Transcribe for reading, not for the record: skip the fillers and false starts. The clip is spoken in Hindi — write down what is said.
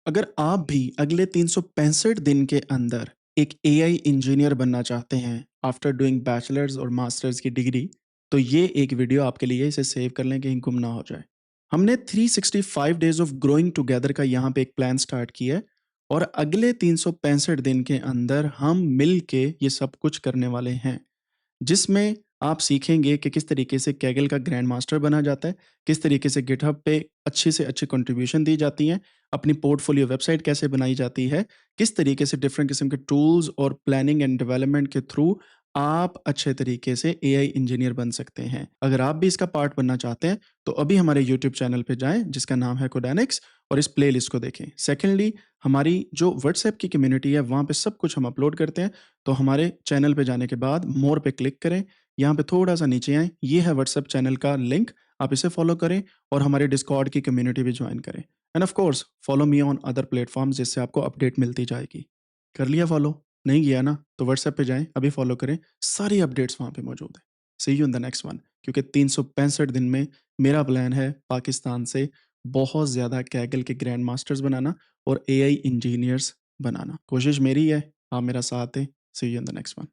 अगर आप भी अगले 365 दिन के अंदर एक एआई इंजीनियर बनना चाहते हैं आफ्टर डूइंग बैचलर्स और मास्टर्स की डिग्री, तो ये एक वीडियो आपके लिए है, इसे सेव कर लें कहीं गुम ना हो जाए। हमने 365 डेज़ ऑफ ग्रोइंग टुगेदर का यहाँ पे एक प्लान स्टार्ट किया है और अगले 365 दिन के अंदर हम मिल के ये सब कुछ करने वाले हैं। जिसमें आप सीखेंगे कि किस तरीके से कैगल का ग्रैंड मास्टर बना जाता है, किस तरीके से गिटहब पे अच्छी से अच्छी कंट्रीब्यूशन दी जाती हैं, अपनी पोर्टफोलियो वेबसाइट कैसे बनाई जाती है, किस तरीके से डिफरेंट किस्म के टूल्स और प्लानिंग एंड डेवलपमेंट के थ्रू आप अच्छे तरीके से एआई इंजीनियर बन सकते हैं। अगर आप भी इसका पार्ट बनना चाहते हैं, तो अभी हमारे यूट्यूब चैनल पे जाएँ जिसका नाम है कोडानिक्स और इस प्लेलिस्ट को देखें। सेकंडली हमारी जो व्हाट्सएप की कम्युनिटी है, वहाँ पे सब कुछ हम अपलोड करते हैं। तो हमारे चैनल पे जाने के बाद मोर पे क्लिक करें, यहाँ पे थोड़ा-सा नीचे आएँ, ये है व्हाट्सएप चैनल का लिंक, आप इसे फॉलो करें और हमारे डिस्कॉर्ड की कम्युनिटी भी जॉइन करें। End of course follow me on other platforms जिससे आपको अपडेट मिलती जाएगी। कर लिया फॉलो? नहीं किया ना? तो व्हाट्सएप पे जाएँ, अभी फॉलो करें, सारी अपडेट्स वहाँ पे मौजूद हैं। See you in the next one क्योंकि 365 दिन में मेरा प्लान है पाकिस्तान से बहुत ज़्यादा कैगल के ग्रैंड मास्टर्स बनाना और एआई इंजीनियर्स बनाना। कोशिश मेरी है, आप मेरा साथ दें। See you in the next one.